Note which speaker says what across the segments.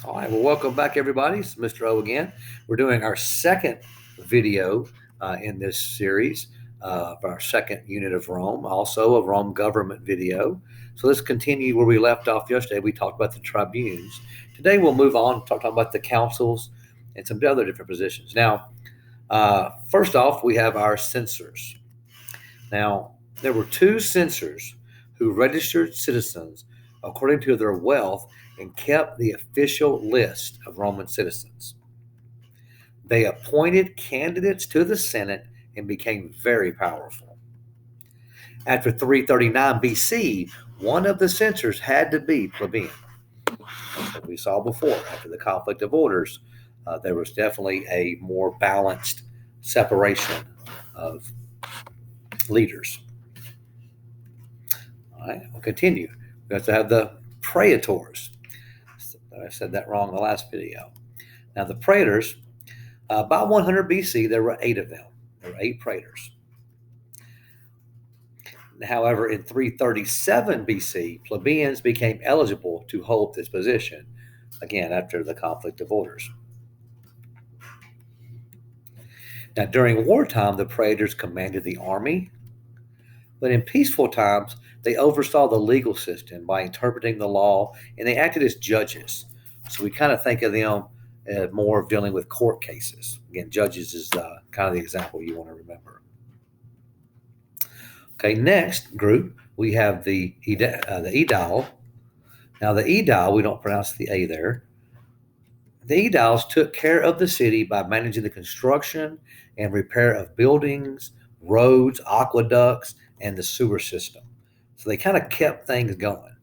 Speaker 1: All right, well, welcome back, everybody. It's Mr. O again. We're doing our second video in this series of our second unit of Rome, also a Rome government video. So let's continue where we left off yesterday. We talked about the tribunes. Today we'll move on, talk about the councils and some other different positions. Now, first off, we have our censors. Now, there were two censors who registered citizens according to their wealth and kept the official list of Roman citizens. They appointed candidates to the Senate and became very powerful. After 339 BC, one of the censors had to be plebeian. As we saw before, after the conflict of orders, there was definitely a more balanced separation of leaders. All right, we'll continue. We have to have the Praetors. I said that wrong in the last video. Now, the Praetors, by 100 BC, there were 8 of them. There were 8 Praetors. However, in 337 BC, plebeians became eligible to hold this position, again, after the conflict of orders. Now, during wartime, the Praetors commanded the army, but in peaceful times, they oversaw the legal system by interpreting the law, and they acted as judges. So we kind of think of them more of dealing with court cases. Again, judges is kind of the example you want to remember. Okay, next group, we have the Edial. Now, the Edial, we don't pronounce the A there. The Ediles took care of the city by managing the construction and repair of buildings, roads, aqueducts, and the sewer system. So they kind of kept things going.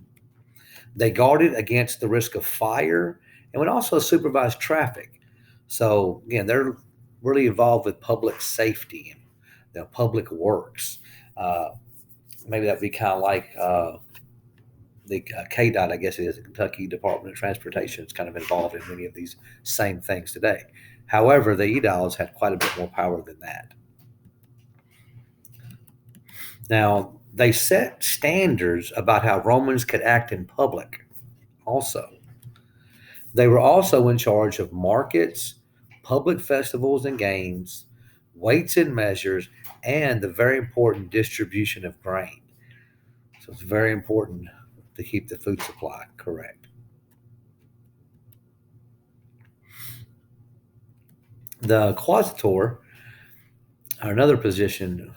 Speaker 1: They guarded against the risk of fire and would also supervise traffic. So again, they're really involved with public safety and public works. Maybe that'd be kind of like the KDOT, I guess it is, the Kentucky Department of Transportation. Is kind of involved in many of these same things today. However, the Ediles had quite a bit more power than that. Now, they set standards about how Romans could act in public also. They were also in charge of markets, public festivals and games, weights and measures, and the very important distribution of grain. So it's very important to keep the food supply correct. The quaestor, another position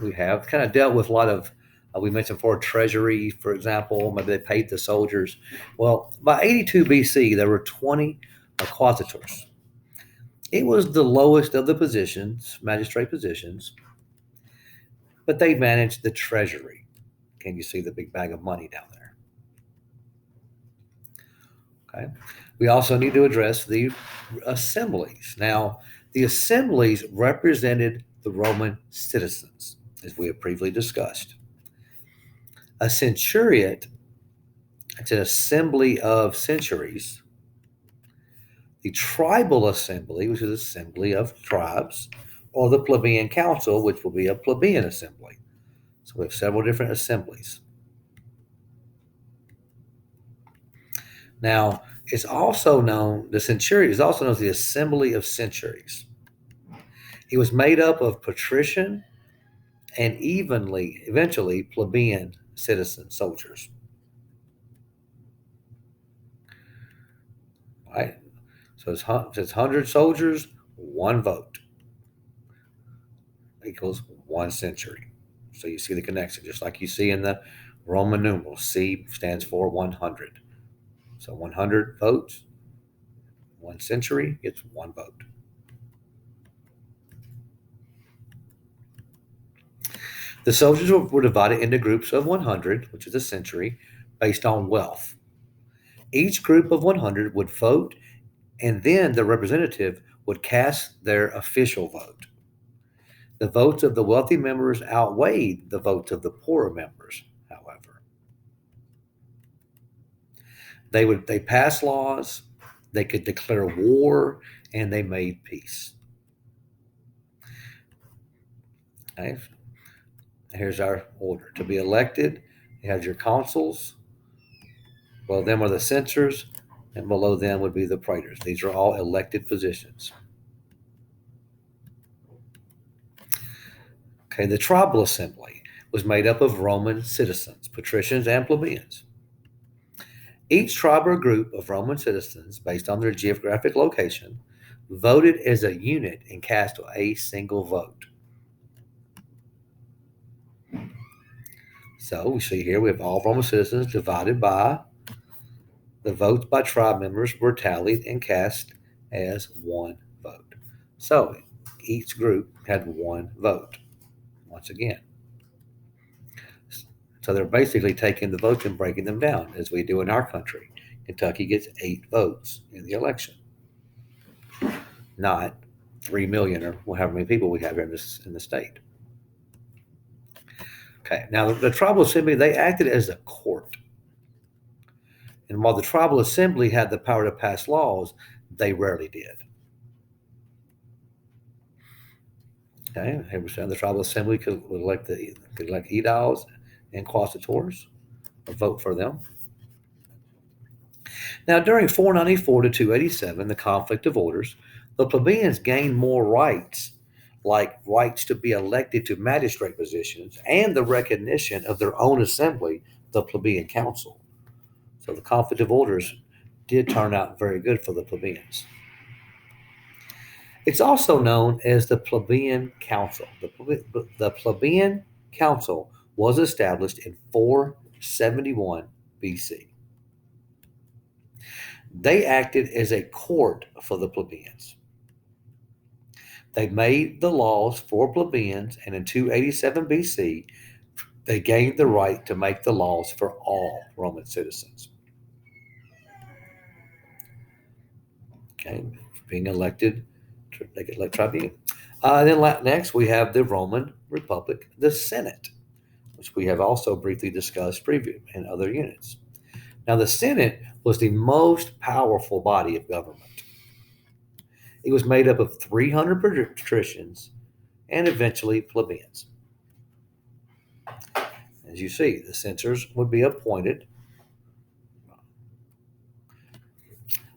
Speaker 1: we have, kind of dealt with a lot of, we mentioned before, treasury, for example. Maybe they paid the soldiers. Well, by 82 BC, there were 20 quaestors. It was the lowest of the positions, magistrate positions, but they managed the treasury. Can you see the big bag of money down there? Okay. We also need to address the assemblies. Now, the assemblies represented the Roman citizens, as we have previously discussed. A centuriate, it's an assembly of centuries. The tribal assembly, which is an assembly of tribes, or the plebeian council, which will be a plebeian assembly. So we have several different assemblies. Now, it's also known, the centurion is also known as the assembly of centuries. It was made up of patrician and eventually plebeian citizen soldiers. All right. So it's 100 soldiers, 1 vote equals 1 century. So you see the connection, just like you see in the Roman numeral. C stands for 100. So 100 votes, 1 century, it's 1 vote. The soldiers were divided into groups of 100, which is a century, based on wealth. Each group of 100 would vote, and then the representative would cast their official vote. The votes of the wealthy members outweighed the votes of the poorer members, however. They passed laws, they could declare war, and they made peace. Okay. Here's our order. To be elected, you have your consuls. Well, them are the censors. and below them would be the Praetors. These are all elected positions. Okay, the tribal assembly was made up of Roman citizens, patricians, and plebeians. Each tribe or group of Roman citizens, based on their geographic location, voted as a unit and cast a single vote. So we see here we have all Roman citizens divided by the votes by tribe members were tallied and cast as one vote. So each group had one vote, once again. So they're basically taking the votes and breaking them down, as we do in our country. Kentucky gets 8 votes in the election, not 3 million or however many people we have here in the state. Okay, now the tribal assembly, they acted as a court. And while the tribal assembly had the power to pass laws, they rarely did. Okay, here we say the tribal assembly could elect ediles and quaestors, or vote for them. Now, during 494 to 287, the conflict of orders, the plebeians gained more rights, like rights to be elected to magistrate positions and the recognition of their own assembly, the plebeian council. So the conflict of orders did turn out very good for the plebeians. It's also known as the plebeian council. The plebeian council was established in 471 BC. They acted as a court for the plebeians. They made the laws for plebeians, and in 287 BC, they gained the right to make the laws for all Roman citizens. Okay, being elected, they get elected tribune. Then next, we have the Roman Republic, the Senate, which we have also briefly discussed previously in other units. Now, the Senate was the most powerful body of government. It was made up of 300 patricians and eventually plebeians. As you see, the censors would be appointed.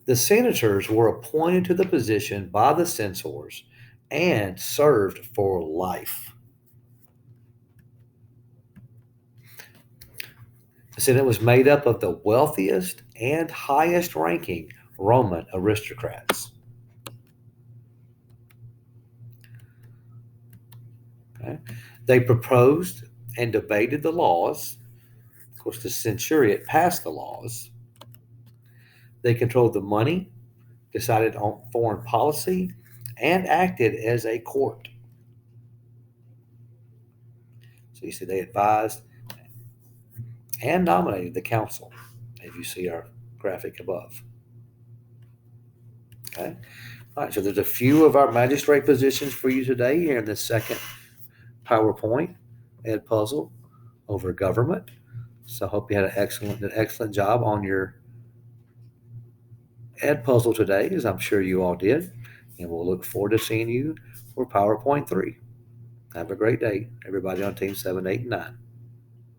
Speaker 1: The senators were appointed to the position by the censors and served for life. The Senate was made up of the wealthiest and highest ranking Roman aristocrats. Okay. They proposed and debated the laws. Of course, the Centurion passed the laws. They controlled the money, decided on foreign policy, and acted as a court. So you see, they advised and nominated the council, as you see our graphic above. Okay. All right, so there's a few of our magistrate positions for you today here in the second PowerPoint Ed puzzle over government. So I hope you had an excellent job on your Ed puzzle today, as I'm sure you all did. And we'll look forward to seeing you for PowerPoint 3. Have a great day, everybody on Team 7, 8, and 9.